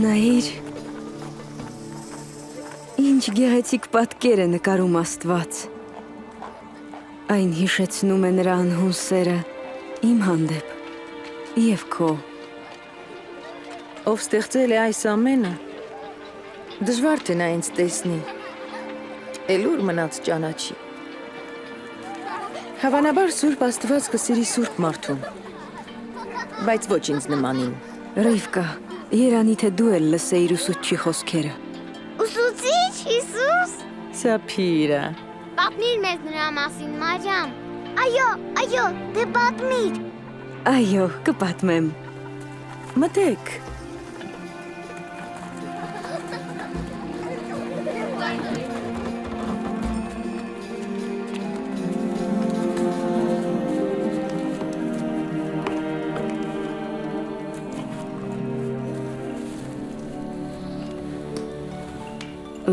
Նայիր, ինչ գեղեցիկ պատկեր է նկարում Աստված։ Այն հիշեցնում է նրա անհուն սերը իմ հանդեպ և քո։ Ով ստեղծել է այս ամենը, դժվար թե նա ինձ տեսնի, էլ ուր մնաց ճանաչի։ Հավանաբար Սուրբ Աստված կսիրի Սուրբ մարդուն, բայց ոչ ինձ նմանին։ Ռիվկա, երանի թե դու էլ լսեիր ուսուցչի խոսքերը։ Ուսուցիչ, Հիսուս։ Սափիրա։ Պատմիր մեզ նրա մասին, Մարիամ։ Այո, դե պատմիր։ Այո, կպատմեմ։ Մտեք։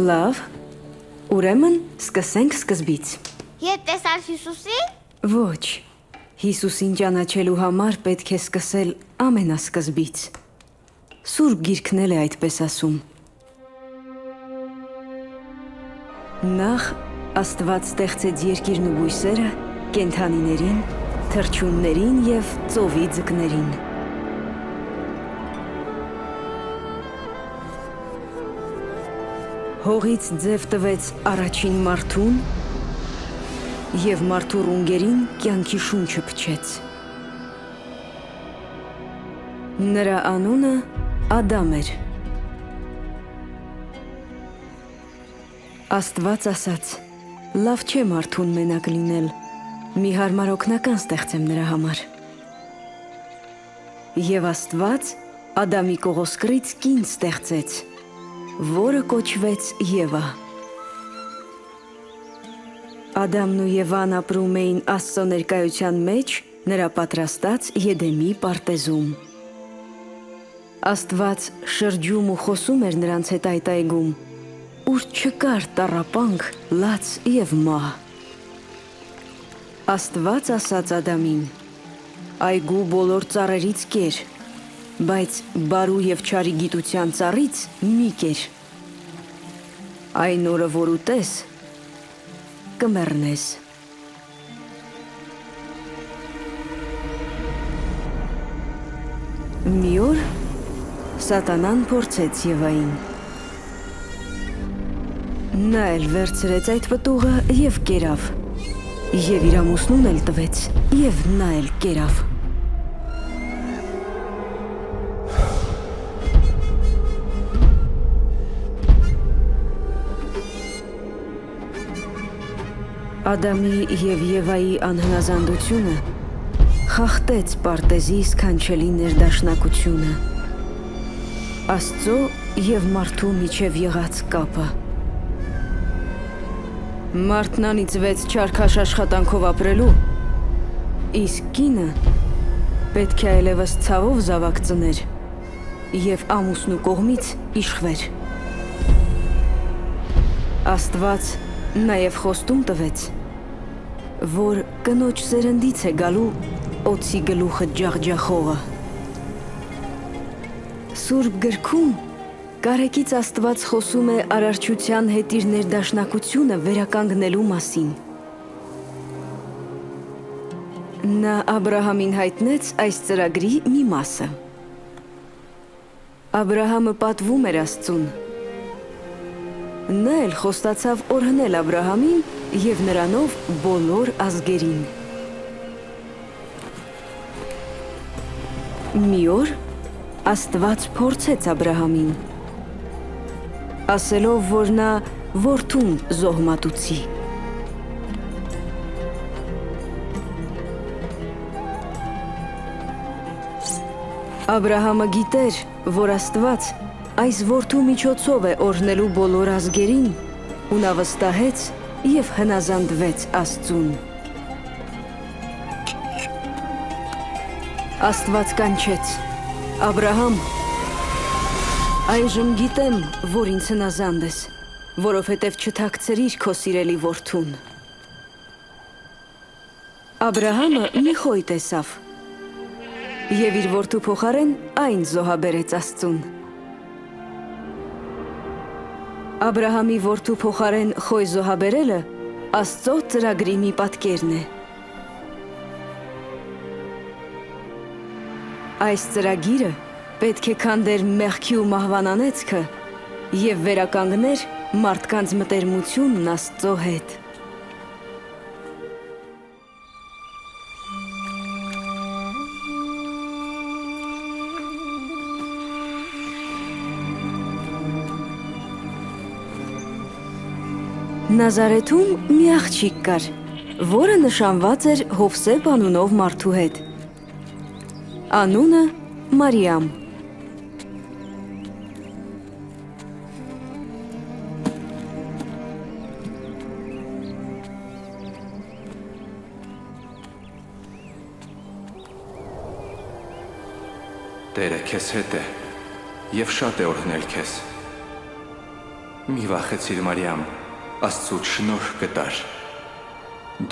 Լավ, ուրեմն սկսենք սկզբից։ Ետ տեսար Հիսուսին։ Ոչ, Հիսուսին ճանաչելու համար պետք է սկսել ամենասկզբից։ Սուրբ գիրքն էլ է այդպես ասում։ Նախ Աստված ստեղծեց երկիրն ու բույսերը, կենդանիներին, թռչուններին և ծովի ձկներին։ Հողից ձև տվեց առաջին մարդուն և մարդու ռունգերին կյանքի շունչը փչեց։ Նրա անունը Ադամ էր։ Աստված ասաց. լավ չէ մարդուն մենակ լինել, մի հարմար օգնական ստեղծեմ նրա համար։ Եվ Աստված Ադամի կողոսկրից կին ստեղծեց, որը կոչվեց Եվա։ Ադամն ու Եվան ապրում էին Աստծո ներկայության մեջ նրա պատրաստած Եդեմի պարտեզում։ Աստված շրջում ու խոսում էր նրանց հետ այդ այգում, ուր չկար տառապանք, լաց և մահ։ Աստված ասաց Ադամին. այգու բոլոր ծառերից կեր, բայց բարու և չարի գիտության ծառից մի կեր։ Այն օրը, որ ուտես, կմեռնես։ Մի օր Սատանան փորձեց Եվային։ Նա էլ վերցրեց այդ պտուղը և կերավ, և իր ամուսնուն էլ տվեց, և նա էլ կերավ։ Ադամի և Եվայի անհնազանդությունը խախտեց պարտեզի սքանչելի ներդաշնակությունը, Աստծո և մարդու միջև եղած կապը։ Մարդն անիծվեց չարքաշ աշխատանքով ապրելու, իսկ կինը պետք է այլևս ցավով զավակ ծներ և ամուսնու կողմից իշխվեր։ Աստված նաև խոստում տվեց, որ կնոջ սերնդից է գալու օձի գլուխը ջախջախողը։ Սուրբ գրքում կարեկից Աստված խոսում է արարչության հետ իր ներդաշնակությունը վերականգնելու մասին։ Նա Աբրահամին հայտնեց այս ծրագրի մի մասը։ Աբրահամը պատվում էր Աստծուն։ Նա էլ խոստացավ օրհնել Աբրահամին և նրանով բոլոր ազգերին։ Մի օր Աստված փորձեց Աբրահամին, ասելով, որ նա որդուն զոհմատուցի։ Աբրահամը գիտեր, որ Աստված այս որդու միջոցով է օրհնելու բոլոր ազգերին, ու նա վստահեց և հնազանդվեց Աստծուն։ Աստված կանչեց. Աբրահամ, այժմ գիտեմ, որ ինձ հնազանդ ես, որովհետև չթաքցրիր քո սիրելի որդուն։ Աբրահամը մի խոյ տեսավ և իր որդու փոխարեն այն զոհաբերեց Աստծուն։ Աբրահամի որդու փոխարեն խոյ զոհաբերելը Աստծո ծրագրի մի պատկերն է։ Այս ծրագիրը պետք է քանդեր մեղքի ու մահվան անեծքը և վերականգներ մարդկանց մտերմությունն Աստծո հետ։ Նազարեթում մի աղջիկ կար, որը նշանված էր Հովսեփ անունով մարդու հետ։ Անունը Մարիամ։ Տերը քեզ հետ է և շատ է օրհնել քեզ։ Մի վախեցիր, Մարիամ, Աստծուց շնորհ կտար։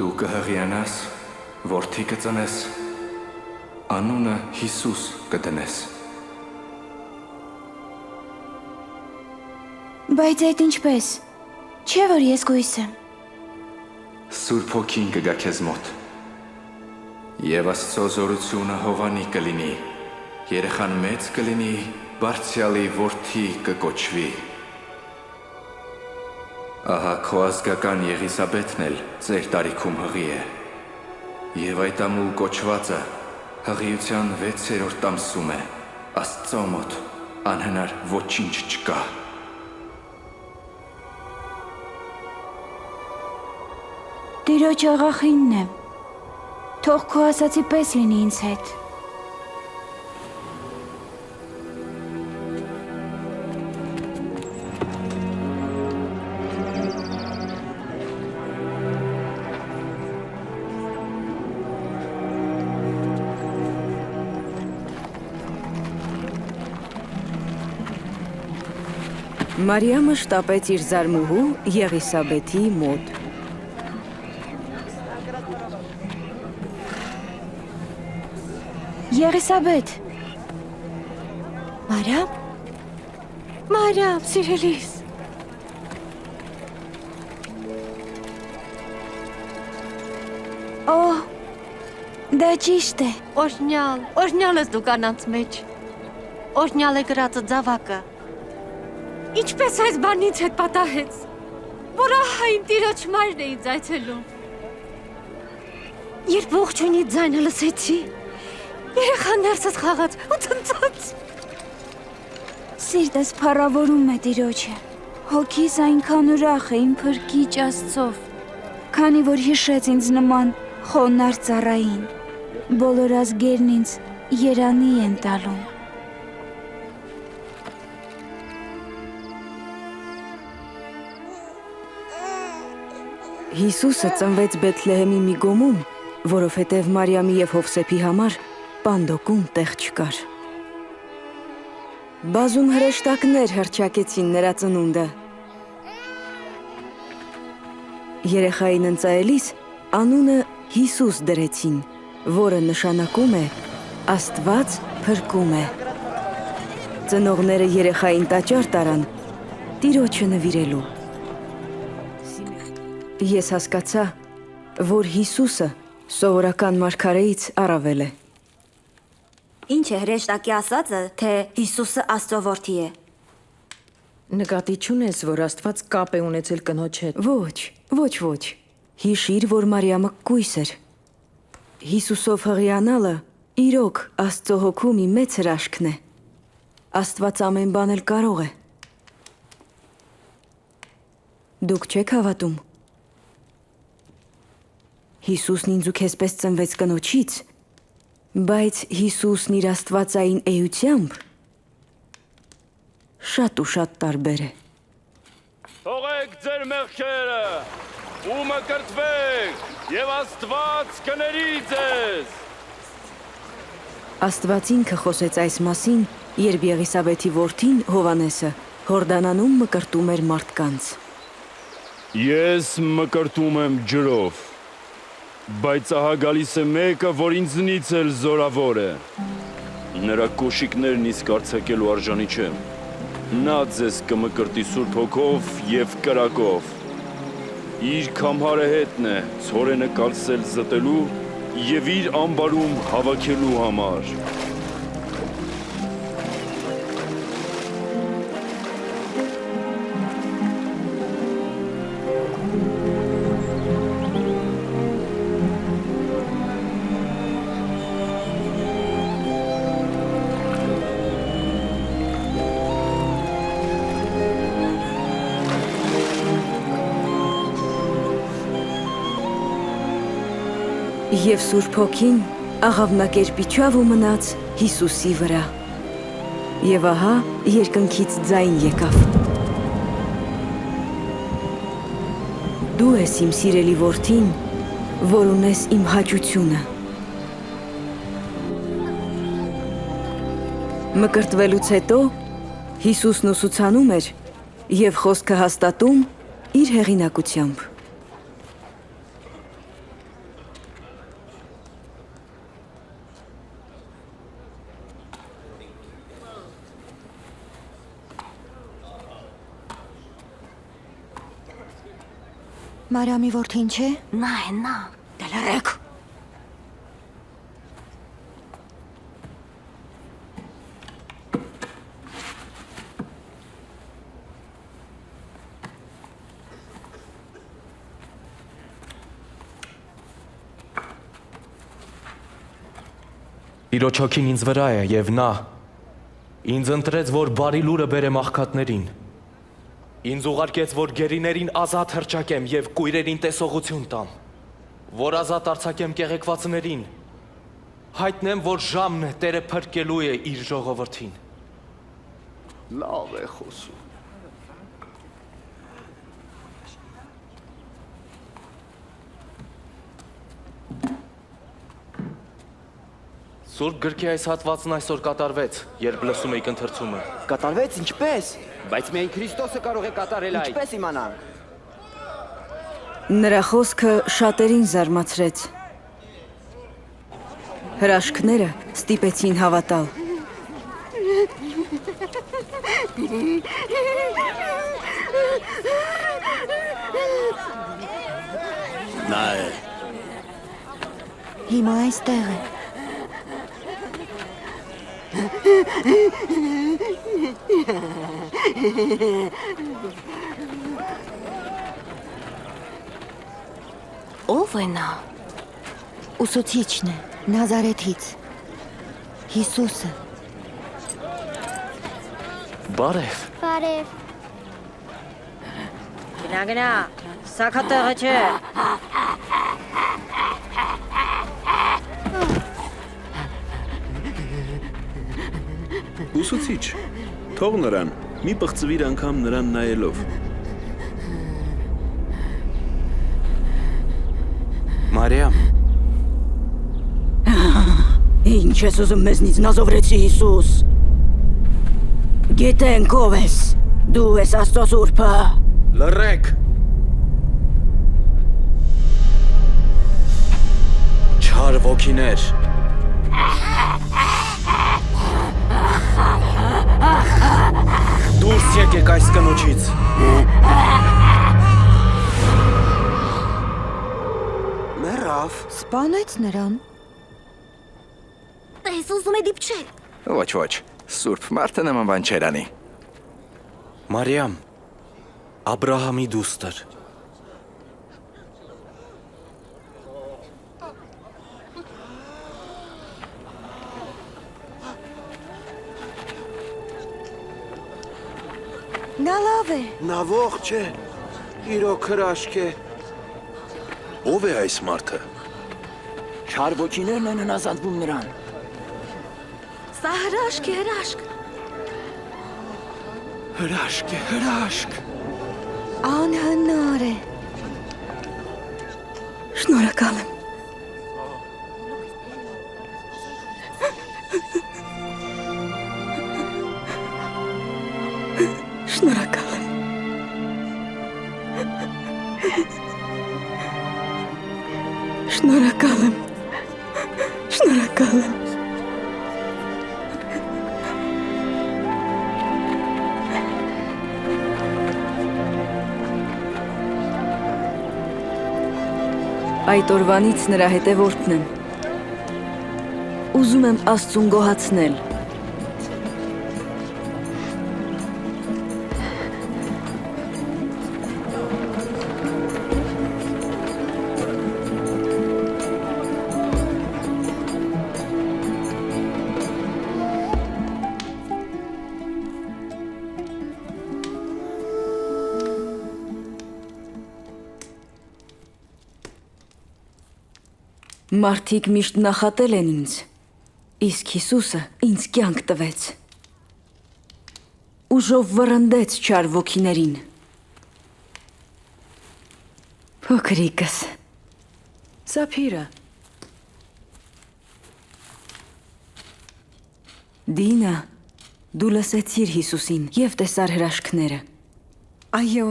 Դու կհղիանաս, որդի կծնես, անունը Հիսուս կդնես։ Բայց այդ ինչպես, չէ որ ես գույս եմ։ Սուրբ Հոգին կգա քեզ մոտ, և Աստծո զորությունը հովանի կլինի, երեխան մեծ կլինի, Բարձրյալի որդի կկոչվի։ Ահա քո ազգական Եղիսաբեթն էլ ձեր տարիքում հղի է, և այդ ամուլ կոչվածը հղիության 6-րդ ամսում է, Աստծո մոտ անհնար ոչինչ չկա։ Տիրոջ աղախինն եմ, թող քո ասացի պես լինի ինձ հետ։ Մարիամը շտապեց իր զարմուհու Եղիսաբեթի մոտ։ Եղիսաբեթ։ Մարիամ։ Մարիամ, սիրելիս։ Օ, դա ճիշտ է։ Օրհնյալ ես դու կանանց մեջ։ Օրհնյալ է գրածը զավակը։ Ինչպես այս բանից հետ պատահեց, որ ահա իմ տիրոջ մայրն է ինձ այցելում։ Երբ ողջունի ձայնը լսեցի, երեխան ներսս խաղաց ու ցնցաց։ Սիրտս փառավորում է Տիրոջը, հոգիս այնքան ուրախ է իմ փրկիչ Աստծով, քանի որ հիշեց ինձ նման խոնարհ ծառային, բոլոր ազգերն ինձ երանի են տալում։ Հիսուսը ծնվեց Բեթլեհեմի մի գոմում, որովհետև Մարիամի և Հովսեփի համար պանդոկում տեղ չկար։ Բազում հրեշտակներ հռչակեցին նրա ծնունդը։ Երեխային ընծայելիս անունը Հիսուս դրեցին, որը նշանակում է Աստված փրկում է։ Ծնողները երեխային տաճար տարան Տիրոջը նվիրելու։ Ես հասկացա, որ Հիսուսը սովորական մարգարեից առավել է։ Ինչ է հրեշտակի ասածը, թե Հիսուսը Աստծո որդի է։ Նկատի չունես, որ Աստված կապ է ունեցել կնոջ հետ։ Ոչ։ Հիշիր, որ Մարիամը կույս էր։ Հիսուսով հղիանալը իրոք Աստծո հոգու մի մեծ հրաշքն է։ Աստված ամեն բան էլ կարող է։ Դուք չեք հավատում։ Հիսուսն ինձ ու քեզպես ծնվեց կնոջից, բայց Հիսուսն իր աստվածային էությամբ շատ ու շատ տարբեր է։ Թողեք ձեր մեղքերը ու մկրտվեք, և Աստված կների ձեզ։ Աստված ինքը խոսեց այս մասին, երբ Եղիսաբեթի որդին Հովանեսը Հորդանանում մկրտում էր մարդկանց։ Ես մկրտում եմ ջրով, բայց ահա գալիս է մեկը, որ ինձնից էլ զորավոր է։ Նրա կոշիկներն իսկ արձակելու արժանի չեմ։ Նա ձեզ կմկրտի Սուրբ Հոգով եւ կրակով։ Իր քամհարը հետն է ցորենը կալսել զտելու եւ իր ամբարում հավաքելու համար։ Եվ Սուրբ Հոգին աղավնակերպիչավ ու մնաց Հիսուսի վրա։ Եվ ահա երկնքից ձայն եկավ. Դու ես իմ սիրելի որդին, որ ունես իմ հաճությունը։ Մկրտվելուց հետո Հիսուսն ուսուցանում էր եւ խոսքը հաստատում իր հեղինակությամբ։ Մարիամի որդին չէ։ Նա է նա։ Դելարեք։ Տիրոջ հոգին ինձ վրա է եւ նա ինձ ընտրեց, որ բարի լուրը բերեմ աղքատներին։ Ինձ ուղարկեց, որ գերիներին ազատ հռչակեմ եւ կույրերին տեսողություն տամ, որ ազատ արձակեմ կեղեքվածներին, հայտնեմ, որ ժամն է Տերը փրկելու է իր ժողովրդին։ Լավ է խոսում։ Սուրբ գրքի այս հատվածն այսօր կատարվեց, երբ լսում էիք ընթերցումը։ Կատարվեց ինչպես, բայց միայն Քրիստոսը կարող է կատարել այդ։ Ինչպես իմանանք։ Նրա խոսքը շատերին զարմացրեց։ Հրաշքները ստիպեցին հավատալ։ Նա է։ Հիմա այստեղ է։ Ո՞վ է նա։ Ուսուցիչն է, Նազարեթից։ Հիսուսը։ Բարև։ Բարև։ Գնա, սակատեղը չէ։ Ուսուցիչ, թող նրան, մի պղծվիր անգամ նրան նայելով։ Մարիամ, Ինչ ես ուզում մեզնից նազովրեցի Հիսուս։ Գիտենք ով ես, դու ես Աստծո Սուրբը։ Լռեք։ Չար ոգիներ։ Դուրս եկեք այս կնոջից։ մեռավ։ Սպանեց նրան։ Ես ուզում է դիպչել։ Ոչ, Սուրբ մարդը նման բան չեր անի։ Մարիամ, Աբրահամի դուստր։ Նա լավ է։ Նա ողջ է, իրոք հրաշք է։ Ով է այս մարդը։ Չար ոգիներն են հնազանդվում նրան։ Սա հրաշք է, հրաշք։ Հրաշք է, հրաշք։ Անհնար է։ Շնորհակալ եմ։ Շնորհակալ եմ։ Շնորհակալ եմ։ Շնորհակալ եմ։ Այդ օրվանից նրա հետևորդն եմ։ Ուզում եմ Աստծուն գոհացնել։ Մարդիկ միշտ նախատել են ինձ, իսկ Հիսուսը ինձ կյանք տվեց։ Ուժով վռնդեց չար ոգիներին։ Փոքրիկս, Սափիրը։ Դինա, դու լսեցիր Հիսուսին և տեսար հրաշքները։ Այո,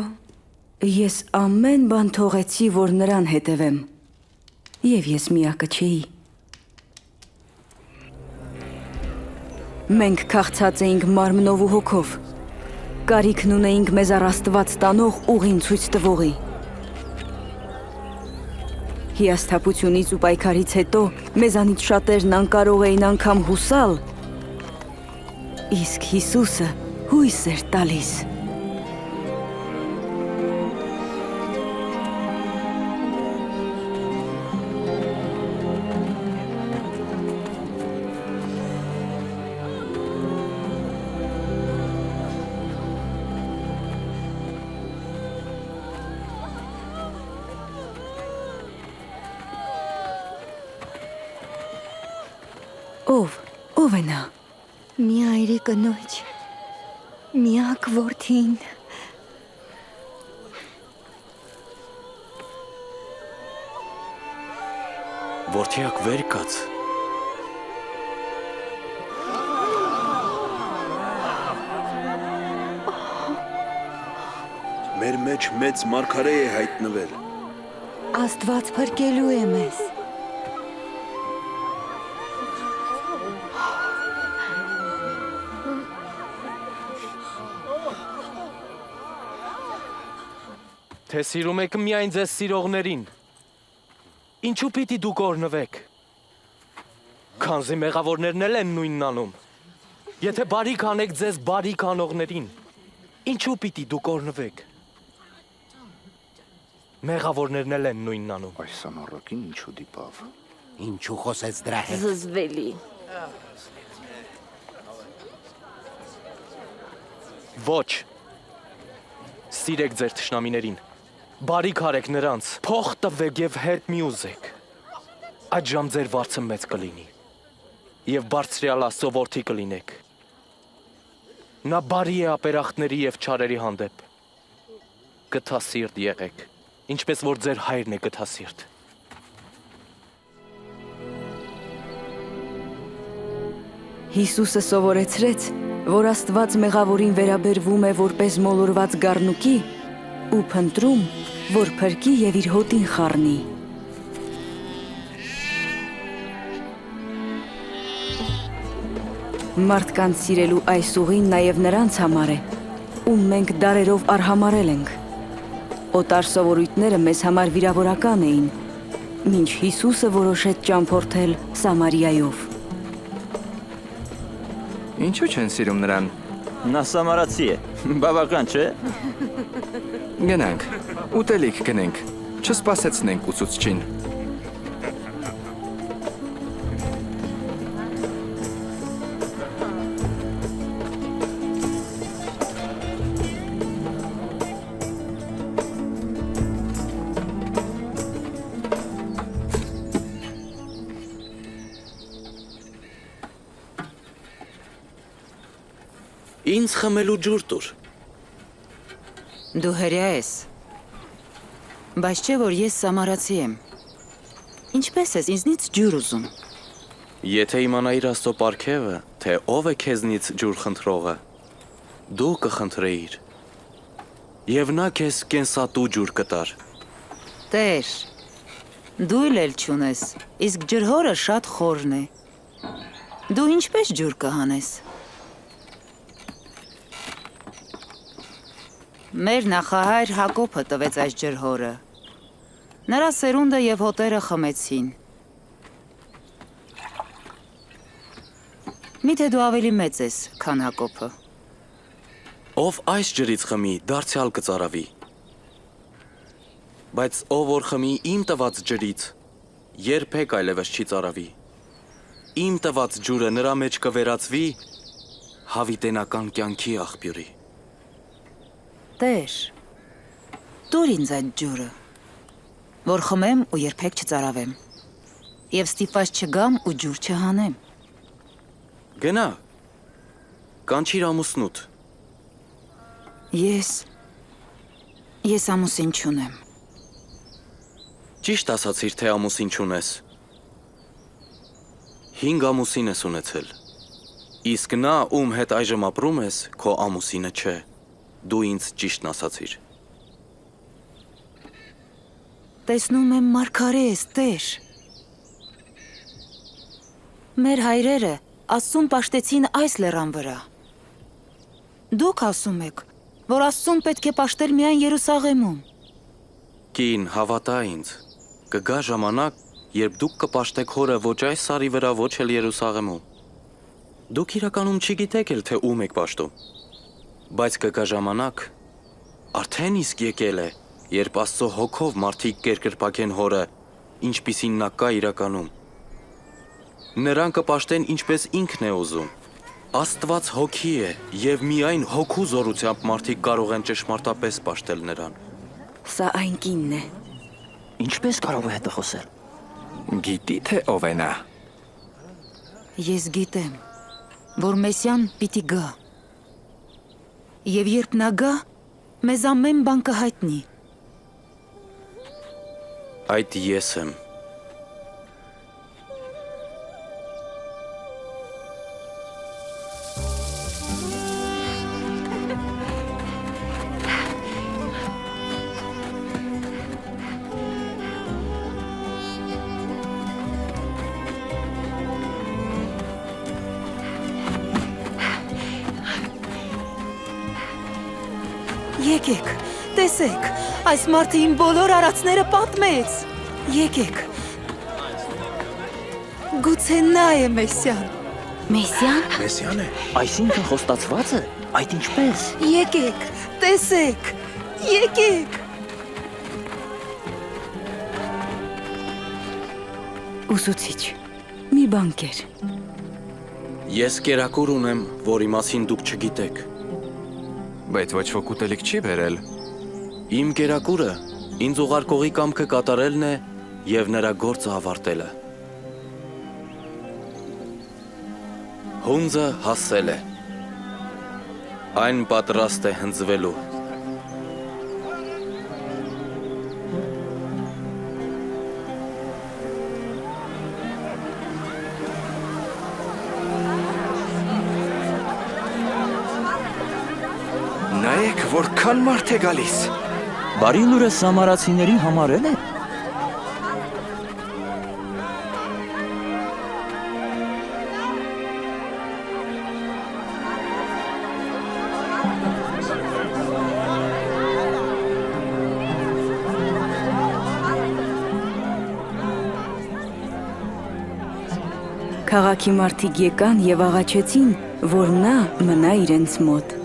Ես ամեն բան թողեցի, որ նրան հետևեմ։ Եվ ես միակը չէի։ Մենք քաղցած էինք մարմնով ու հոգով։ Կարիքն ունեինք մեզ առ Աստված տանող ուղին ցույց տվողի։ Հիասթափությունից ու պայքարից հետո մեզանից շատերն անկարող էին անգամ հուսալ, իսկ Հիսուսը հույս էր տալիս։ Ով է նա։ մի այրի կնոջ, միակ որդին։ Որդիակ վեր կաց։ Մեր մեջ մեծ մարգարե է հայտնվել։ Աստված փրկելու է մեզ։ Թե սիրում եք միայն ձեզ սիրողներին, ինչու պիտի դուք օրհնվեք, քանզի մեղավորներն էլ են նույնն անում։ Եթե բարիք անեք ձեզ բարիք անողներին, ինչու պիտի դուք օրհնվեք, մեղավորներն էլ են նույնն անում։ Այս անառակին ինչու դիպավ։ Ինչու խոսեց դրա հետ։ Զզվելի։ Ոչ, սիրեք ձեր թշնամիներին, բարիք արեք նրանց, փող տվեք և հետ մի ուզեք, այդ ժամ ձեր վարձը մեծ կլինի, և բարձրյալ Աստծո որդի կլինեք։ Նա բարի է ապերախտների և չարերի հանդեպ, գթասիրտ եղեք, ինչպես որ ձեր հայրն է գթասիրտ։ Հիսուսը սովորեցրեց, որ Աստված մեղավորին վերաբերվում է որպես մոլորված գառնուկի ու փնտրում, որ փրկի և իր հոտին խառնի։ Մարդկանց սիրելու այս ուղին նաև նրանց համար է, ում մենք դարերով արհամարել ենք։ Օտար սովորույթները մեզ համար վիրավորական էին, մինչ Հիսուսը որոշեց ճամփորդել Սամարիայով։ Ինչու չեն սիրում նրան։ Նա սամարացի է, բավական չէ։ Գնանք, ուտելիք գնենք, չսպասեցնենք ուսուցչին։ Ինձ խմելու ջուր տուր։ Դու հրյա ես, բայց չէ որ ես սամարացի եմ։ Ինչպես ես ինձնից ջուր ուզում։ Եթե իմանայիր Աստծո պարգևը, թե ով է քեզնից ջուր խնդրողը, դու կխնդրեիր, և նա քեզ կենսատու ջուր կտար։ Տեր, դու էլ չունես, իսկ ջրհորը շատ խորն է։ Դու ինչպես ջուր կհանես։ Մեր նախահայր Հակոբը տվեց այս ջրհորը, Նրա սերունդը եւ հոտերը խմեցին։ Միթե դու ավելի մեծ ես, քան Հակոբը։ Ով այս ջրից խմի, դարձյալ կծարավի։ Բայց ով որ խմի իմ տված ջրից, երբեք այլևս չի ծարավի։ Իմ տված ջուրը նրա մեջ կվերածվի հավիտենական կյանքի աղբյուրի։ Տեր, դուր ինձ այդ ջուրը, որ խմեմ ու երբեք չծարավեմ, եւ ստիպված չգամ ու ջուր չհանեմ։ Գնա, կանչիր ամուսնուդ։ Ես ամուսին չունեմ։ Ճիշտ ասացիր, թե ամուսին չունես։ 5 ամուսին ես ունեցել։ Իսկ նա, ում հետ այժմ ապրում ես, քո ամուսինը չէ։ Դու ինձ ճիշտն ասացիր։ Տեսնում եմ մարգարե ես, Տեր։ Մեր հայրերը Աստծուն պաշտեցին այս լեռան վրա։ Դուք ասում եք, որ Աստծուն պետք է պաշտել միայն Երուսաղեմում։ Կին, հավատա ինձ, կգա ժամանակ, երբ դուք կպաշտեք հորը ոչ այս սարի վրա, ոչ էլ Երուսաղեմում։ Դուք իրականում չգիտեք էլ, թե ում եք պաշտում։ Բայց կգա ժամանակ, արդեն իսկ եկել է, երբ Աստծո հոգով մարդիկ կերկրպագեն հորը, ինչպիսին նա կա իրականում։ Նրան կպաշտեն ինչպես ինքն է ուզում։ Աստված հոգի է, եւ միայն հոգու զորությամբ մարդիկ կարող են ճշմարտապես պաշտել նրան։ Սա այն կինն է։ Ինչպես կարող է հետը խոսել։ Գիտի թե ով է նա։ Ես գիտեմ, որ Մեսիան պիտի գա։ Եվ երբ նա գա, մեզ ամեն բան կհայտնի։ Այդ ես եմ։ Եկեք, տեսեք, այս մարդը իմ բոլոր արածները պատմեց։ Եկեք։ Գուցե նա է Մեսիան։ Մեսիան։ Մեսիան է։ Այսինքն խոստացվածը, այդ ինչպես։ Եկեք, տեսեք, եկեք։ Ուսուցիչ, մի բան կեր։ Ես կերակուր ունեմ, որի մասին դուք չգիտեք։ Բայց ոչ ոք ուտելիք չի բերել։ Իմ կերակուրը ինձ ուղարկողի կամքը կատարելն է եւ նրա գործը ավարտելը։ Հունձը հասել է։ Այն պատրաստ է հնձվելու։ Նայեք, որքան մարդ է գալիս։ Բարի լուրը սամարացիներին համարել է։ Քաղաքի մարդիկ եկան եւ աղաչեցին, որ նա մնա իրենց մոտ։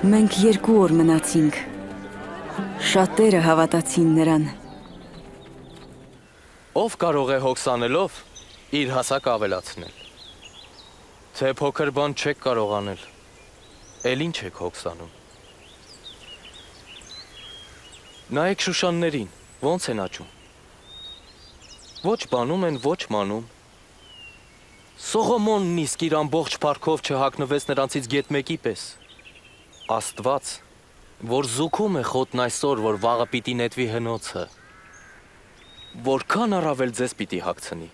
Մենք 2 օր մնացինք։ Շատերը հավատացին նրան։ Ով կարող է հոգս անելով իր հասակ ավելացնել։ Թե փոքր բան չեք կարող անել, էլ ինչ եք հոգս անում։ Նայեք շուշաններին, ոնց են աճում։ Ոչ բանում են, ոչ մանում։ Սողոմոնն իսկ իր ամբողջ փառքով չհագնվեց նրանցից գետ մեկի պես։ Աստված, որ զուգում է խոտն այսօր, որ վաղը պիտի նետվի հնոցը, որքան առավել ձեզ պիտի հագցնի։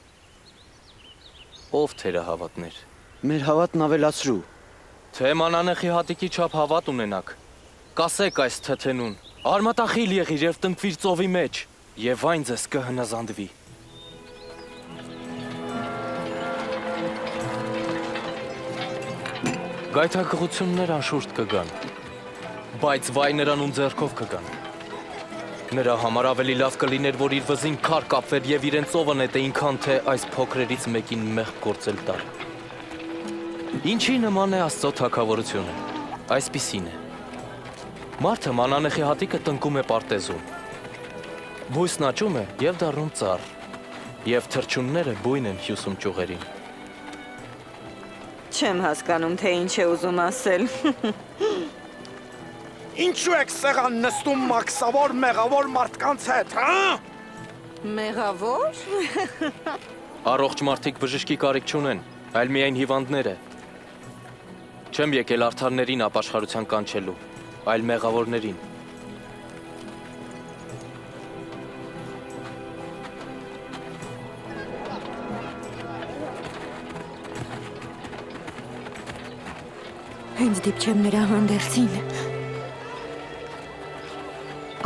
Ով թերահավատներ։ Մեր հավատն ավելացրու։ Թե մանանեխի հատիկի չափ հավատ ունենաք, կասեք այս թթենուն, արմատախիլ եղիր և տնկվիր ծովի մեջ, և այն ձեզ կհնազանդվի։ Գայթակղություններ անշուշտ կգան, բայց վայ նրան ում ձեռքով կգան։ Նրա համար ավելի լավ կլիներ, որ իր վզին քար կապվեր եւ իրեն ծովը նետեին, քան թե այս փոքրերից մեկին մեղք գործել տար։ Ինչի նման է Աստծո թագավորությունը։ Այսպիսին է։ Մարդը մանանեխի հատիկը տնկում է պարտեզում։ Բույսն աճում է եւ դառնում ծառ, եւ թռչունները բույն են հյուսում ճյուղերին։ Չեմ հասկանում, թե ինչ է ուզում ասել։ Ինչու եք սեղան նստում մաքսավոր մեղավոր մարդկանց հետ, հա? Մեղավոր։ Առողջ մարդիկ բժշկի կարիք չունեն, այլ միայն հիվանդները։ Չեմ եկել արդարներին ապաշխարության կանչելու, այլ մեղավորներին։ Հենց դիպչեմ նրա հանդերձին։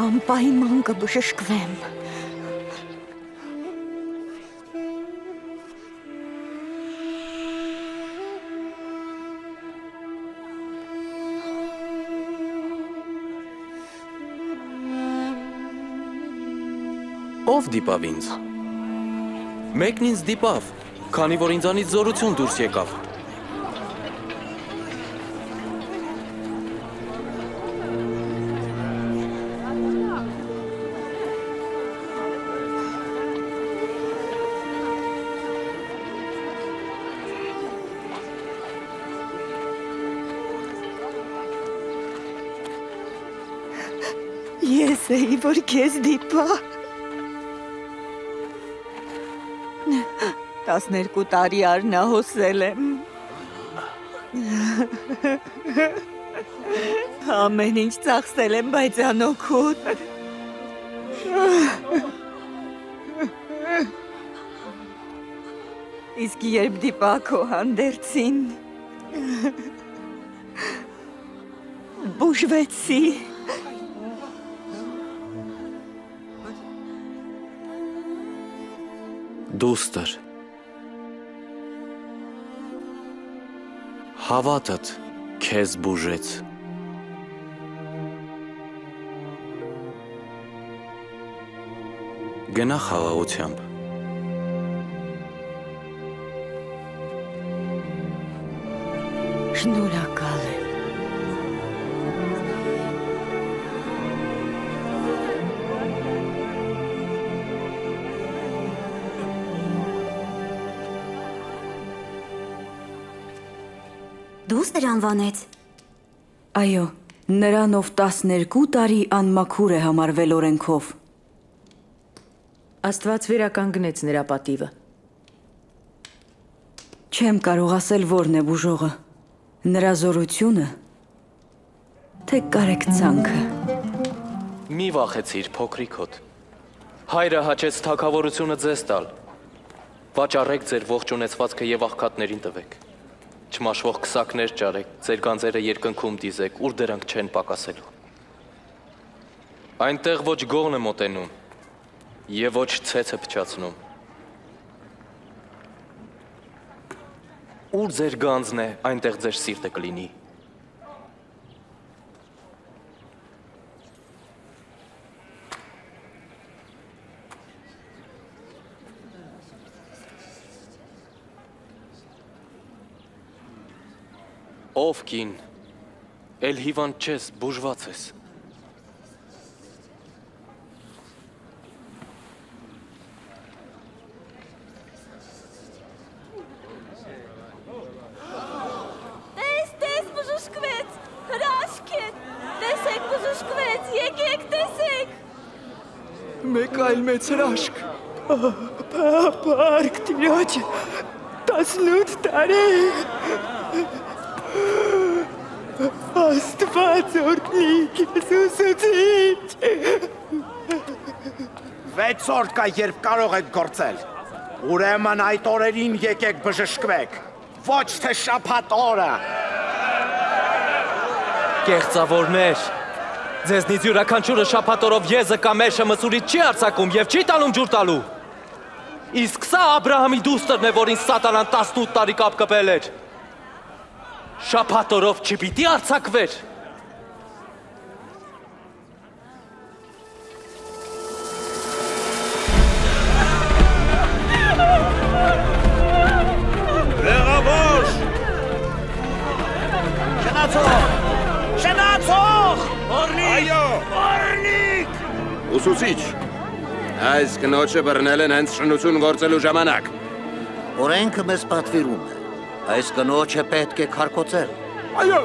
Անպայման կբժշկվեմ։ Ով դիպավ ինձ։ Մեկն ինձ դիպավ, քանի որ ինձանից զորություն դուրս եկավ։ Ես էի, որ քեզ դիպա։ 12 տարի արնահոսել եմ։ Ամեն ինչ ծախսել եմ, բայց անօգուտ։ Իսկ երբ դիպա քո հանդերձին, բուժվեցի։ Դուստր, հավատդ քեզ բուժեց։ Գնա խաղաղությամբ։ Շնորհակալ եմ։ Դուստր անվանեց։ Այո, նրանով 12 տարի անմաքուր է համարվել օրենքով։ Աստված վերականգնեց նրա պատիվը։ Չեմ կարող ասել որն է բուժողը։ Նրա զորությունը, թե կարեկցանքը։ Մի վախեցիր, փոքրիկ հոտ։ Հայրը հաճեց թագավորությունը ձեզ տալ։ Վաճառեք ձեր ողջ ունեցվածքը եւ աղքատներին տվեք։ Չմաշվող քսակներ ճարեք, ձեր գանձերը երկնքում դիզեք, ուր դրանք չեն պակասելու։ Այնտեղ ոչ գողն է մոտենում, եւ ոչ ցեցը փչացնում։ Ուր ձեր գանձն է, այնտեղ ձեր սիրտը կլինի։ Ով կին, էլ հիվանդ չես, բուժված ես։ Տես, բժշկվեց, հրաշք է, տեսեք բժշկվեց, եկեք, տեսեք։ Մեկ այլ մեծ հրաշք, պարկ տիրոջ, 18 տարի։ Աստված օրհնի քեզ ուսուցիչ։ 6 օր կա, երբ կարող եք գործել։ Ուրեմն այդ օրերին եկեք բժշկվեք, ոչ թե շաբաթ օրը։ Կեղծավորներ, ձեզնից յուրաքանչյուրը շաբաթ օրով եզը կամ էշը մսուրից չի արձակում եւ չի տանում ջուր տալու։ Իսկ սա Աբրահամի դուստրն է, որին սատանան 18 տարի կապկպել էր։ Շաբաթ օրով չպիտի արձակվեր։ Մեղավոր։ Շնացող։ Այո։ Ուսուցիչ, այս կնոջը բռնել են հենց շնություն գործելու ժամանակ։ Օրենքը մեզ պատվիրում է։ Այս կնոջը պետք է քարկոծել։ Այո։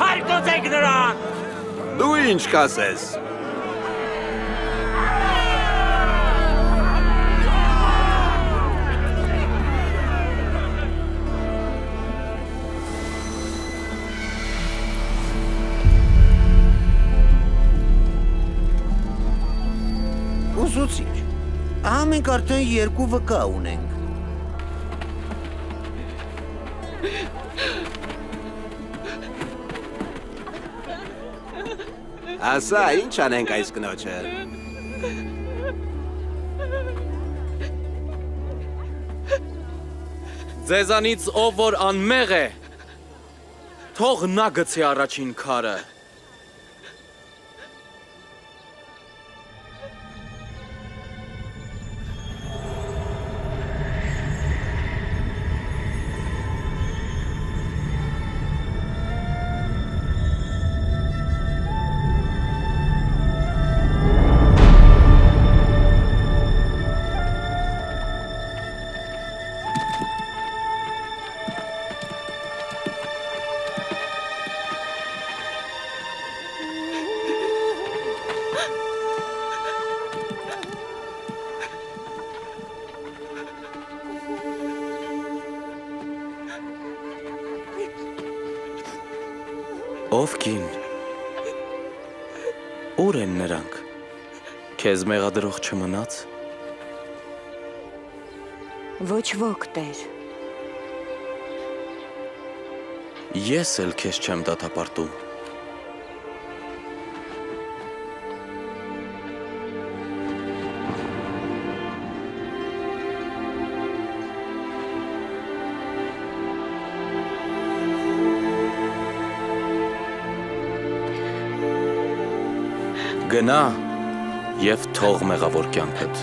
Քարկոծեք նրան։ Դու ինչ կասես։ Ուսուցիչ, մենք արդեն երկու վկա ունենք։ Ասա, ինչ անենք այս կնոջը։ Ձեզանից ով որ անմեղ է, թող նա գցի առաջին քարը։ Ով կին, ուր են նրանք, կեզ մեղադրող չմնաց? Ոչ ոք տեր, Ես էլ կեզ չեմ դատապարտում։ Գնա և թող մեղավոր կյանքդ։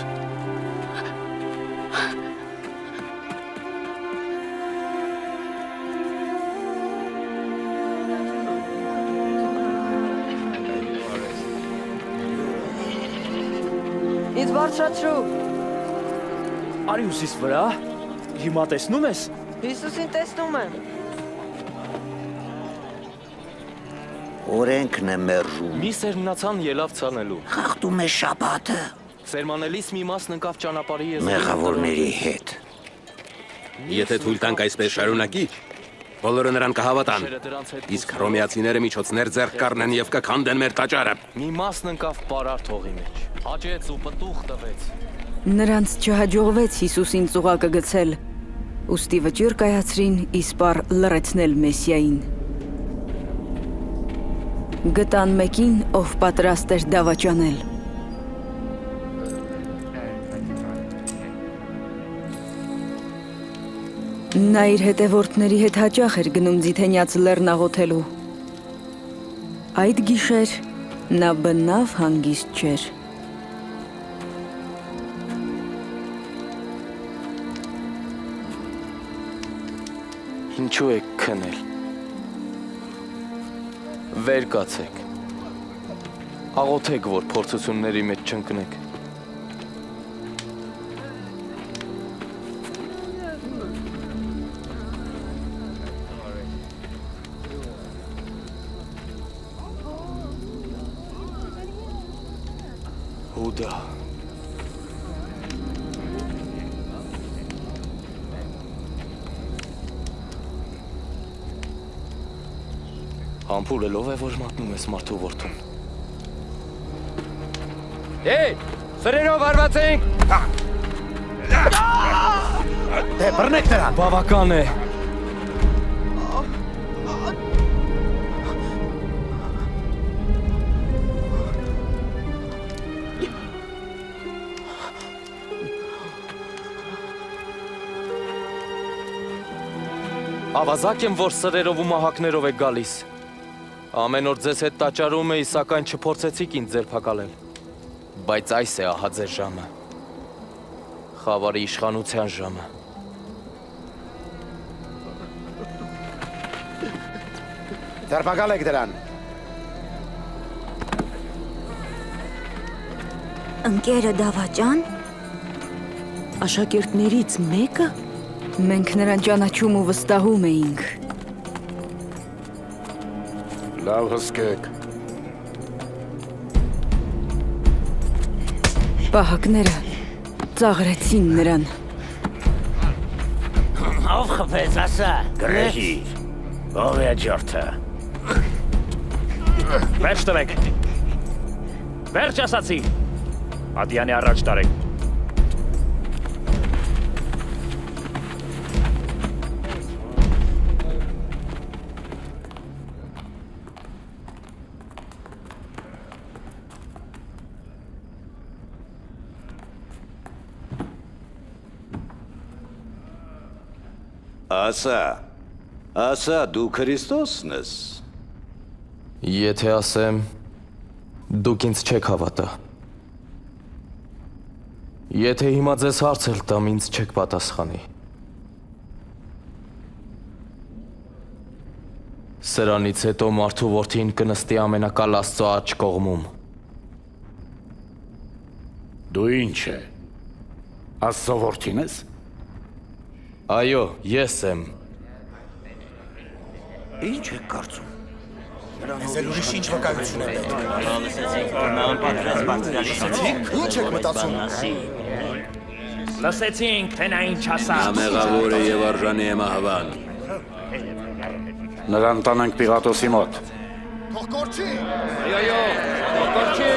Ինձ բարձրացրու։ Արի ուսիս վրա, հիմա տեսնում ես։ Հիսուսին տեսնում եմ։ Օրենքն է մերժում։ Մի սերմնացան ելավ ցանելու։ Խախտում է շաբաթը։ Սերմանելիս մի մասն ընկավ ճանապարհի եզրին։ Մեղավորների հետ։ Եթե թույլ տանք այսպես շարունակի, բոլորը նրան կհավատան։ Իսկ հռոմեացիները միջոցներ ձեռք կառնեն եւ կքանդեն մեր տաճարը։ Մի մասն ընկավ պարարտ հողի մեջ։ Հաճեց ու պտուղ տվեց։ նրանց չհաջողվեց Հիսուսին ծուղակը գցել, ուստի վճիռ կայացրին իսպառ լռեցնել Մեսիային։ Գտան մեկին, ով պատրաստ էր դավաճանել։ Նա իր հետևորդների հետ հաճախ էր գնում Ձիթենյաց լեռն աղոթելու։ Այդ գիշեր նա բնավ հանգիստ չէր։ Ինչու եք քնել։ Վեր կացեք։ Աղոթեք, որ փորձությունների մեջ չընկնեք։ Հուդա։ Համբուրելով է, որ մատնում ես մարդու որդուն։ Սրերով արված ենք։ Դե բռնեք նրան։ Բավական է։ Ավազակ եմ, որ սրերով ու մահակներով եք գալիս։ Ամեն օր ձեզ հետ տաճարում էի, սակայն չփորձեցիք ինձ ձերբակալել։ Բայց այս է ահա ձեր ժամը։ Խավարի իշխանության ժամը։ Ձերբակալ եք դրան։ Ընկերը դավաճան։ Աշակերտներից մեկը։ Մենք նրան ճանաչում ու վստահում էինք։ Լավ հսկեք։ Պահակները ծաղրեցին նրան։ Ով խփեց ասա։ Գրեհիր։ Ով է աջորդը։ Վերջ տվեք։ Վերջ ասացի։ Ադյանի առաջ տարեք։ Ասա, դու Քրիստոսն ես։ Եթե ասեմ, դուք ինձ չեք հավատա։ Եթե հիմա ձեզ հարց էլ տամ, ինձ չեք պատասխանի։ Սրանից հետո մարդու որդին կնստի ամենակալ Աստծո աջ կողմում։ Դու ինչ է։ Աստծո որդին ես։ Այո, ես եմ։ Ինչ եք կարծում։ Մեզ էլ ուրիշ ինչ վկայություն է պետք։ Ինչ եք մտածում։ Լսեցինք, թե նա ինչ ասաց։ Նա մեղավոր է եւ արժանի է մահվան։ Նրան տանենք Պիղատոսի մոտ։ Թող կորչի։ Այո, կորչի։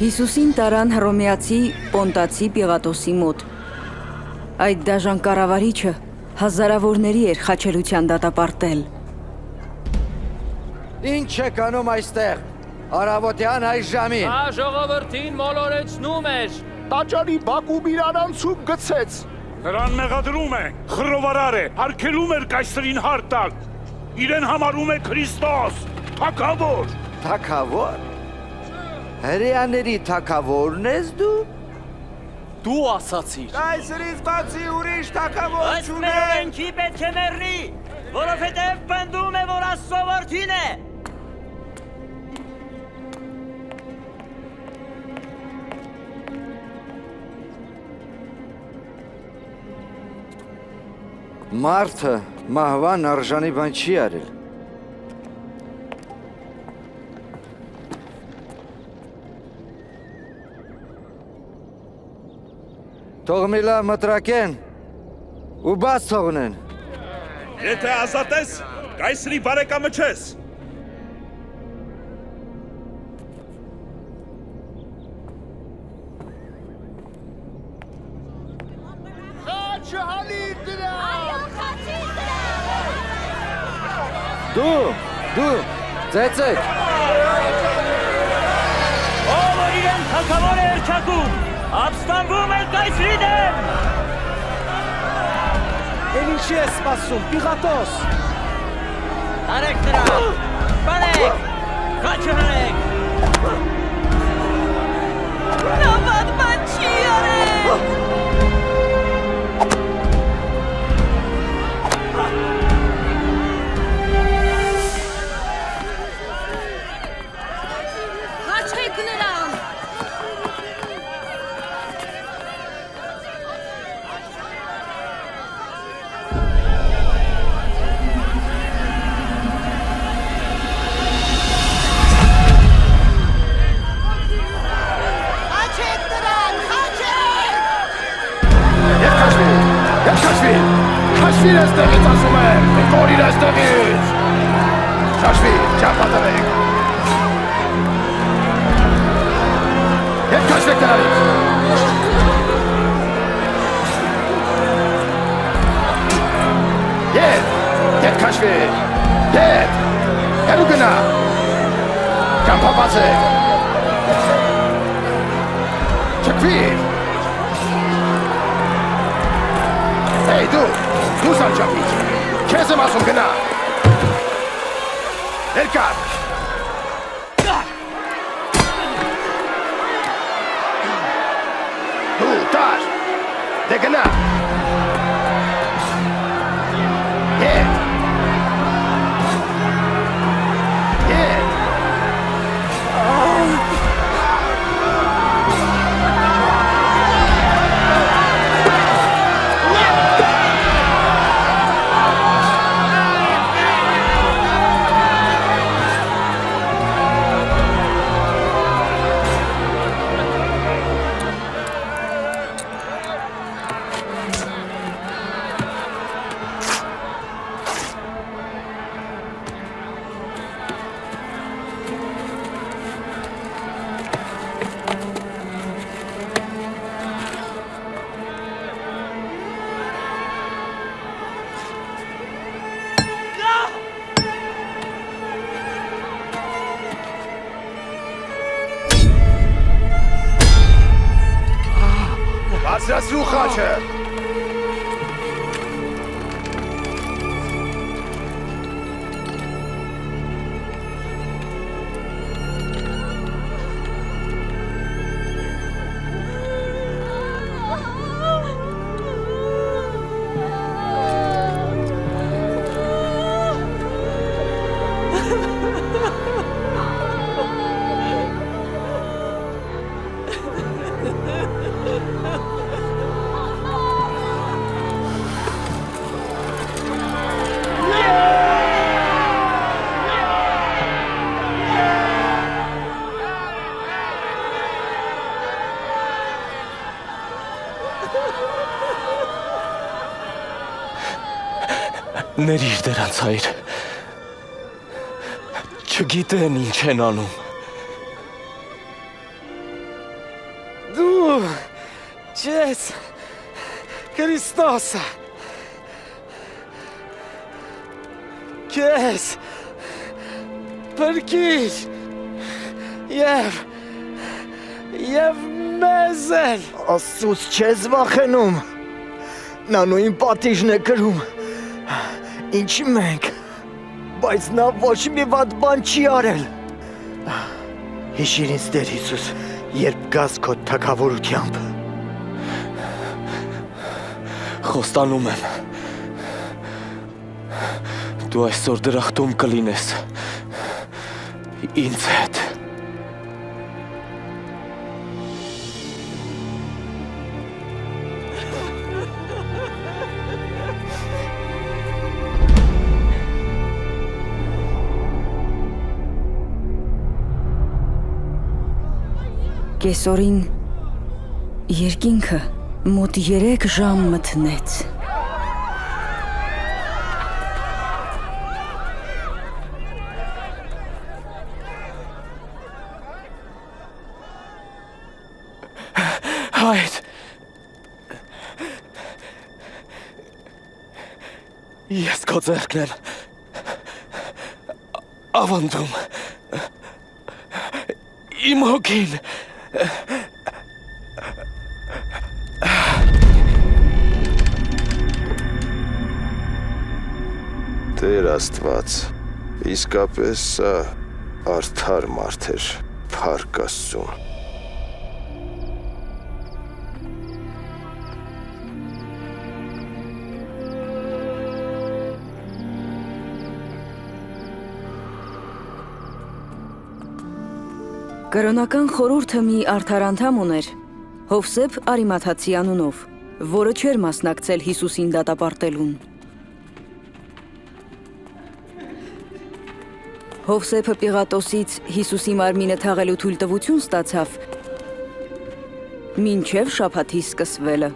Հիսուսին տարան հռոմեացի Պոնտացի Պիղատոսի մոտ։ Այդ դաժան կառավարիչը հազարավորների էր խաչելության դատապարտել։ Ինչ եք անում այստեղ։ Արավոտյան այս ժամին։ Ա ժողովրդին մոլորեցնում էր։ Տաճարի Բակում իրան անցում գցեց։ Նրան մեղադրում է, խռովարար է, արգելում էր կայսրին հարթակ։ Իրեն համարում է Քրիստոս, թագավոր։ Թագավոր։ Հրեաների թագավորն ես դու։ Դու ասացիր։ Կայսրից բացի ուրիշ թագավոր չունենք։ Այս մեր օրենքի պետք է մեռնի, որովհետև պնդում է, որ Աստծո որդին է։ Մարդը մահվան արժանի բան չի արել։ Թող մի լավ մտրակեն ու բաց թողնեն։ Եթե ազատ ես, կայսրի բարեկամը չես։ Խաչը հալիր դրա։ Դու, ձեծեք։ Ով որ իրեն թագավոր է հռչակում, ապստամբում է կայսրի դեմ։ Էլ ինչի ես սպասում, Պիղատոս։ Տարեք նրան, բանեք, խաչը հնեք։ Նա վատ բան չի արել։ Հաչեք նրան։ Հաչեք նրան, հաչեք։ Եվ քաշվի։ Քաշվիր այստեղից ասում եմ, կորիր այստեղից։ Քաշվի, ճապատվեք։ Եվ քաշվեք նրանից։ Եվ քաշվի։ Եվ, հերու գնա։ Կամպապացեք։ Չքվիր։ Hey, դու սանջապիչ, քեզ եմ ասում գնա։ Ներկար։ գնա։ Ետ։ Բարձրացրու խաչը։ Ներիր դրանց հայր։ Չգիտեն ինչ են անում։ Դու չես Քրիստոսը։ Քեզ փրկիր եւ մեզ էլ։ Աստծուց չես վախենում։ Նա նույն պատիժն է կրում։ Ինչ մենք, բայց նա ոչ մի վատ բան չի արել։ Հիշիր ինձ Տեր Հիսուս, երբ գաս քո թագավորությամբ։ Խոստանում եմ։ Դու այսօր դրախտում կլինես ինձ հետ։ Կեսօրին երկինքը մոտ 3 ժամ մթնեց։ Հայր, ես քո ձեռքն եմ ավանդում, իմ հոգին, Տեր Աստված, իսկապես սա արդար մարդ էր, փառք Աստծուն։ Կրոնական խորհուրդը մի արդար անդամ ուներ, Հովսեփ Արիմաթացի անունով, որը չէր մասնակցել Հիսուսին դատապարտելուն։ Հովսեփը Պիղատոսից Հիսուսի մարմինը թաղելու թույլտվություն ստացավ, մինչև շաբաթի սկսվելը։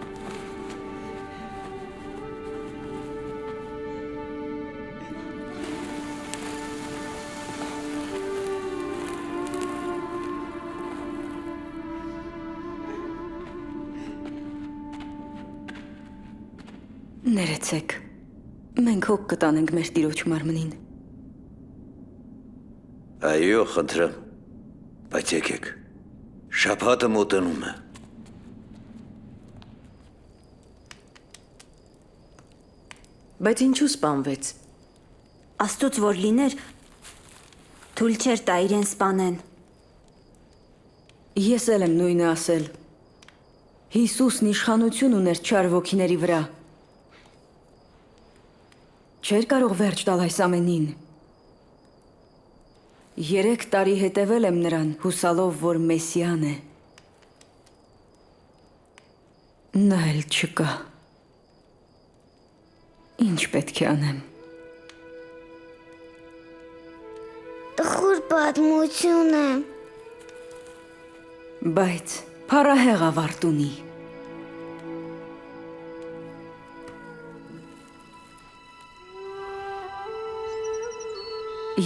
Ներեցեք, մենք հոգ կտանենք մեր տիրոջ մարմնին։ Այո, խնդրեմ, բայց եկեք, շաբաթը մոտենում է։ Բայց ինչու սպանվեց։ Աստծուց որ լիներ, թույլ չէր տա իրեն սպանեն։ Ես էլ եմ նույնը ասել։ Հիսուսն իշխանություն ուներ չար ոգիների վրա։ Չէր կարող վերջ տալ այս ամենին։ 3 տարի հետևել եմ նրան, հուսալով, որ Մեսիան է։ Նա էլ չկա։ Ինչ պետք է անեմ։ Տխուր պատմություն է։ Բայց փառահեղ ավարտ ունի։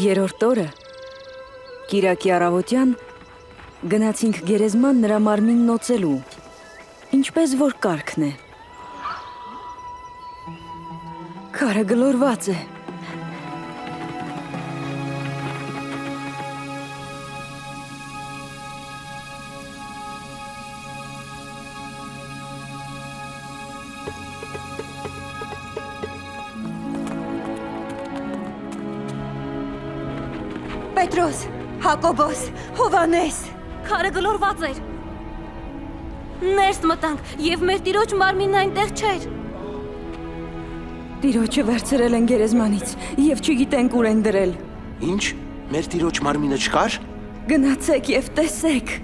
Երրորդ օրը, կիրակի առավոտյան, գնացինք գերեզման նրա մարմինն օծելու, ինչպես որ կարգն է։ Քարը գլորված է։ Պետրոս, Հակոբոս, Հովանես։ Քարը գլորված էր։ Ներս մտանք եւ մեր տիրոջ մարմինն այնտեղ չէր։ Տիրոջը վերցրել են գերեզմանից եւ չգիտենք ուր են դրել։ Ինչ? Մեր տիրոջ մարմինը չկար։ Գնացեք եւ տեսեք։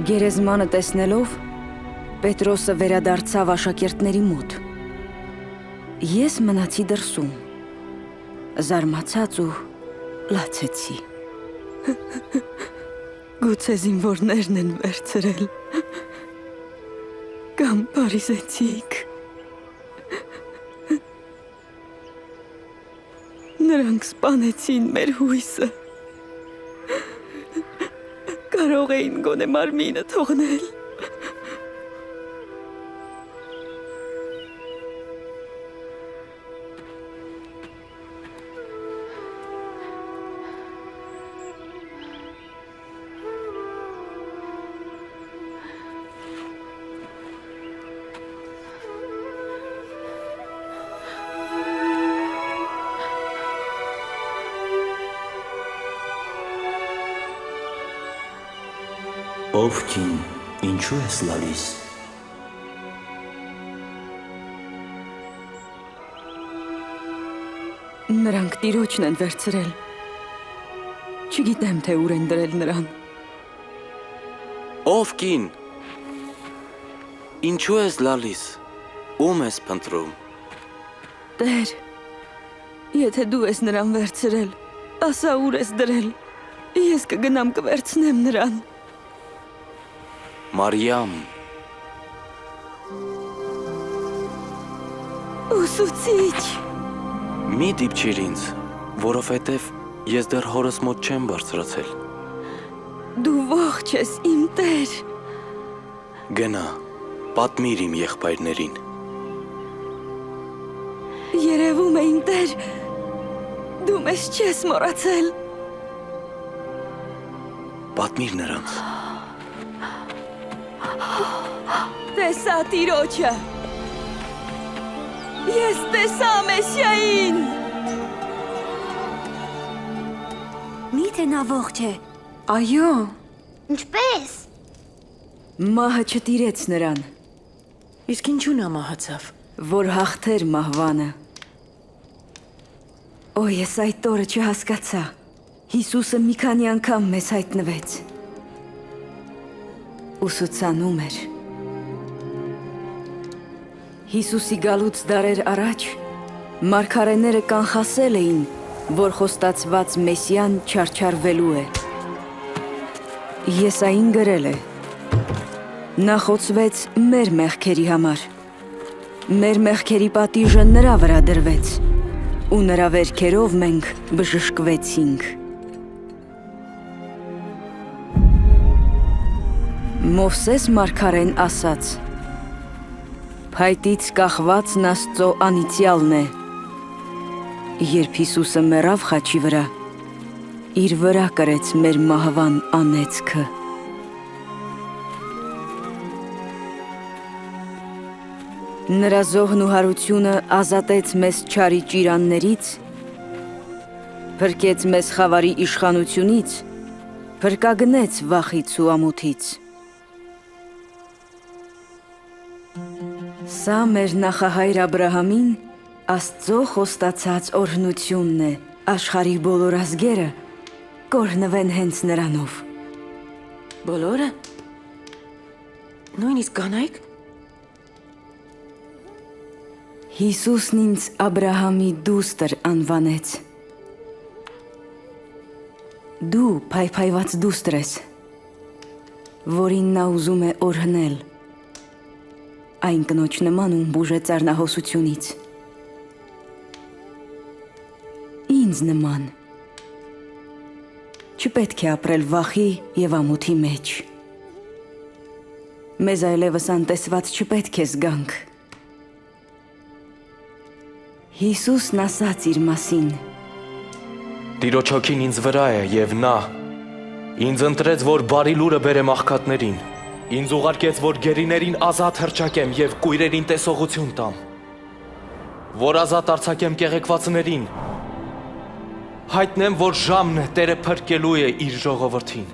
Գերեզմանը տեսնելով, Պետրոսը վերադարձավ աշակերտների մոտ։ Ես մնացի դրսում, զարմացած ու լացեցի։ Գուցե զինվորներն են վերցրել, կամ պարիսեցիք։ Նրանք սպանեցին մեր հույսը։ Կարող էին գոնե մարմինը թողնել։ Ով կին, ինչու ես լալիս։ Նրանք տիրոջն են վերցրել։ Չգիտեմ, թե ուր են դրել նրան։ Ով կին, ինչու ես լալիս, ում ես փնտրում։ Տեր, եթե դու ես նրան վերցրել, ասա ուր ես դրել, ես կգնամ կվերցնեմ նրան։ Մարիամ։ Ուսուցիչ։ Մի դիպչիր ինձ, որովհետև ես դեռ հորս մոտ չեմ բարձրացել։ Դու ողջ ես, իմ Տեր։ Գնա, պատմիր իմ եղբայրներին։ Երևում է, իմ Տեր, դու մեզ չես մոռացել։ Պատմիր նրանց։ Տեսա տիրոջը։ Ես տեսա Մեսիային։ Միթե նա ողջ է։ Այո։ Ինչպես։ Մահը չտիրեց նրան։ Իսկ ինչու նա մահացավ։ Որ հաղթեր մահվանը։ Օ, ես այդ օրը չհասկացա։ Հիսուսը մի քանի անգամ մեզ հայտնվեց։ Ուսուցանում էր։ Հիսուսի գալուց դարեր առաջ մարգարեները կանխասել էին, որ խոստացված Մեսիան չարչարվելու է։ Եսային գրել է. Նա խոցվեց մեր մեղքերի համար։ Մեր մեղքերի պատիժը նրա վրա դրվեց, ու նրա վերքերով մենք բժշկվեցինք։ Մովսես մարգարեն ասաց. Փայտից կախվածն Աստծո անիցյալն է։ Երբ Հիսուսը մեռավ խաչի վրա, իր վրա կրեց մեր մահվան անեծքը։ Նրա զոհն ու հարությունը ազատեց մեզ չարի ճիրաններից, փրկեց մեզ խավարի իշխանությունից, փրկագնեց վախից ու ամոթից։ Սա մեր նախահայր Աբրահամին Աստծո խոստացած օրհնությունն է, աշխարհի բոլոր ազգերը կօրհնվեն հենց նրանով։ Բոլորը։ Նույնիսկ կանայք։ Հիսուսն ինձ Աբրահամի դուստր անվանեց։ Դու փայփայված դուստր ես, որին նա ուզում է օրհնել, այն կնոջ նման ում բուժեց արնահոսությունից։ Ինձ նման։ Չպետք է ապրել վախի և ամոթի մեջ։ Մեզ այլևս անտեսված չպետք է զգանք։ Հիսուսն ասաց իր մասին. Տիրոջ հոգին ինձ վրա է և նա ինձ ընտրեց, որ բարի լուրը բերեմ աղքատներին, ինձ ուղարկեց, որ գերիներին ազատ հռչակեմ և կույրերին տեսողություն տամ, որ ազատ արձակեմ կեղեքվածներին, հայտնեմ, որ ժամն է Տերը փրկելու է իր ժողովրդին։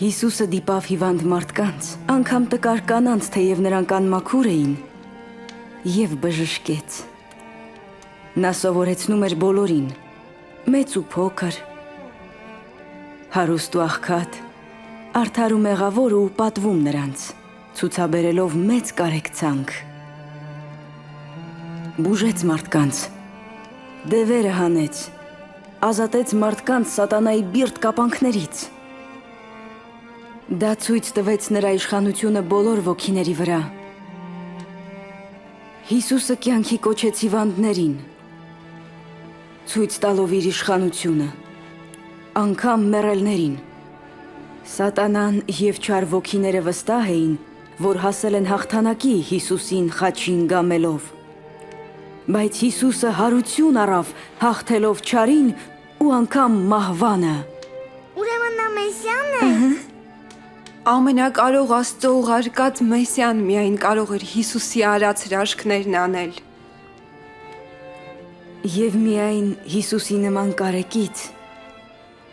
Հիսուսը դիպավ հիվանդ մարդկանց, անգամ տկար կանանց, թեև նրանք անմաքուր էին, և բժշկեց։ Նա սովորեցնում էր բոլորին, մեծ ու փոքր, հարուստ ու աղքատ, արդար ու մեղավոր ու պատվում նրանց, ցուցաբերելով մեծ կարեկցանք։ Բուժեց մարդկանց, դևերը հանեց, ազատեց մարդկանց սատանայի բիրտ կապանքներից։ Դա ցույց տվեց նրա իշխանությունը բոլոր ոգիների վրա։ Հիսուսը կյանքի կոչեց հիվանդներին, ցույց տալով իր իշխանությունը, անգամ մեռելներին։ Սատանան և չար ոգիները վստահ էին, որ հասել են հաղթանակի Հիսուսին խաչին գամելով։ Բայց Հիսուսը հարություն առավ, հաղթելով չարին ու անգամ մահվանը։ Ուրեմն նա Մեսիան է։ Ամենակարող Աստծո ուղարկած Մեսիան միայն կարող էր Հիսուսի արած հրաշքներն անել։ Եվ միայն Հիսուսի նման կարեկից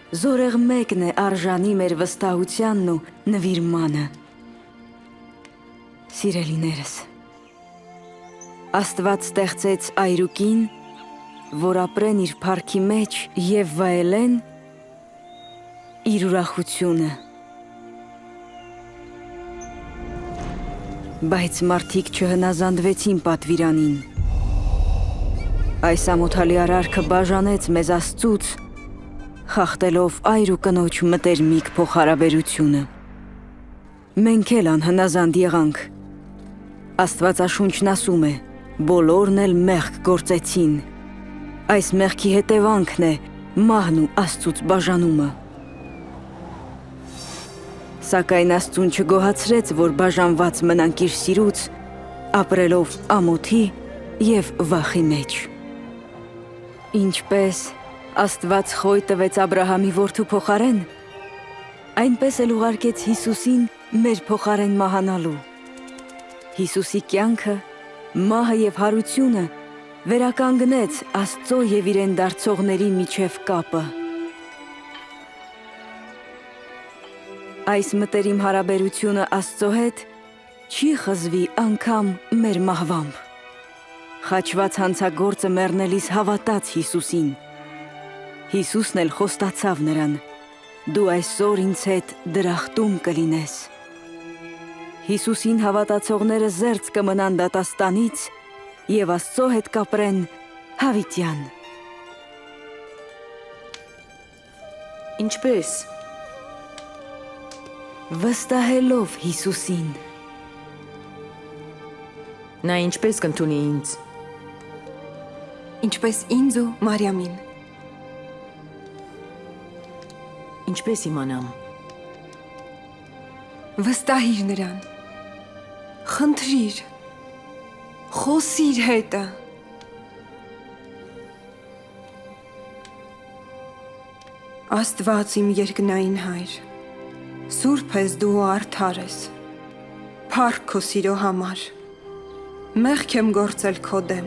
զորեղ մեկն է արժանի մեր վստահությանն ու նվիրմանը։ Սիրելիներս, Աստված ստեղծեց այրուկին, որ ապրեն իր փառքի մեջ և վայելեն իր ուրախությունը։ Բայց մարդիկ չհնազանդվեցին պատվիրանին։ Այս ամոթալի արարքը բաժանեց մեզ Աստծուց, խախտելով այր ու կնոջ մտերմիկ փոխհարաբերությունը։ Մենք էլ անհնազանդ եղանք։ Աստվածաշունչն ասում է. բոլորն էլ մեղք գործեցին։ Այս մեղքի հետևանքն է մահն ու Աստծուց բաժանումը։ Սակայն Աստծուն չգոհացրեց, որ բաժանված մնանք իր սիրուց, ապրելով ամոթի և վախի մեջ։ Ինչպես Աստված խոյ տվեց Աբրահամի որդու փոխարեն, այնպես էլ ուղարկեց Հիսուսին մեր փոխարեն մահանալու։ Հիսուսի կյանքը, մահը և հարությունը վերականգնեց Աստծո և իրեն դարձողների միջև կապը։ Այս մտերիմ հարաբերությունը Աստծո հետ չի խզվի անգամ մեր մահվամբ։ Խաչված հանցագործը մեռնելիս հավատաց Հիսուսին։ Հիսուսն էլ խոստացավ նրան. դու այսօր ինձ հետ դրախտում կլինես։ Հիսուսին հավատացողները զերծ կմնան դատաստանից և Աստծո հետ կապրեն հավիտյան։ Ինչպես։ Վստահելով Հիսուսին։ Նա ինչպես կընդունի ինձ։ Ինչպես ինձ ու Մարիամին։ Ինչպես իմանամ։ Վստահիր նրան։ Խնդրիր։ Խոսիր հետը։ Աստված իմ երկնային հայր, սուրբ ես դու ու արդար ես, փառք քո սիրո համար, մեղք եմ գործել քո դեմ,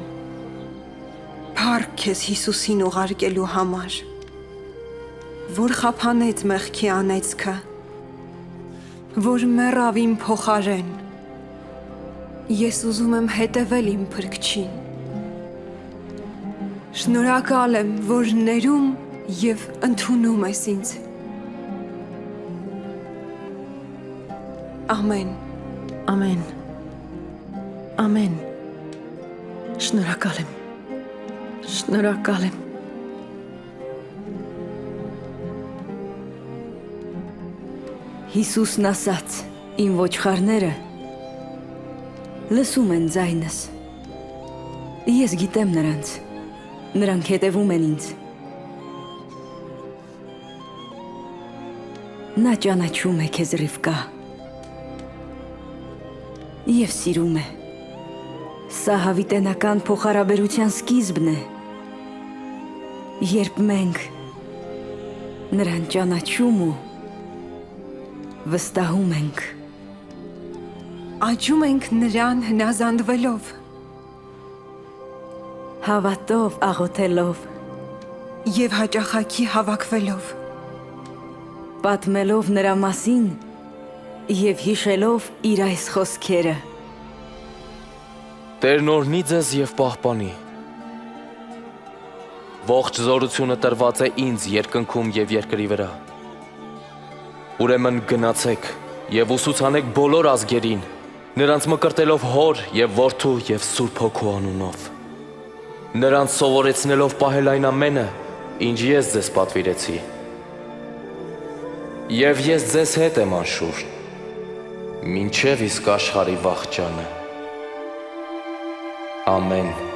փառք քեզ Հիսուսին ուղարկելու համար, որ խափանեց մեղքի անեծքը, որ մեռավ իմ փոխարեն, ես ուզում եմ հետևել իմ փրկչին, շնորհակալ եմ, որ ներում և ընդունում ես ինձ։ Ամեն։ Ամեն։ Ամեն։ Շնորհակալ եմ։ Շնորհակալ եմ։ Հիսուսն ասաց. «Իմ ոչխարները լսում են ձայնս։ Ես գիտեմ նրանց, նրանք հետևում են ինձ։ Նա ճանաչում է քեզ, Ռիվկա, և սիրում է։ Սա հավիտենական փոխհարաբերության սկիզբն է, երբ մենք նրան ճանաչում ու վստահում ենք։ Աճում ենք նրան հնազանդվելով։ Հավատով, աղոթելով և հաճախակի հավաքվելով։ Պատմելով նրա մասին և հիշելով իր այս խոսքերը։ Տերն օրհնի ձեզ և պահպանի։ Ողջ զորությունը տրված է ինձ երկնքում և երկրի վրա։ Ուրեմն գնացեք և ուսուցանեք բոլոր ազգերին, նրանց մկրտելով Հոր և Որդու և Սուրբ Հոգու անունով, նրանց սովորեցնելով պահել այն ամենը, ինչ ես ձեզ պատվիրեցի։ Եվ ես ձեզ հետ եմ անշուշտ, մինչև իսկ աշխարհի վախճանը։ Ամեն։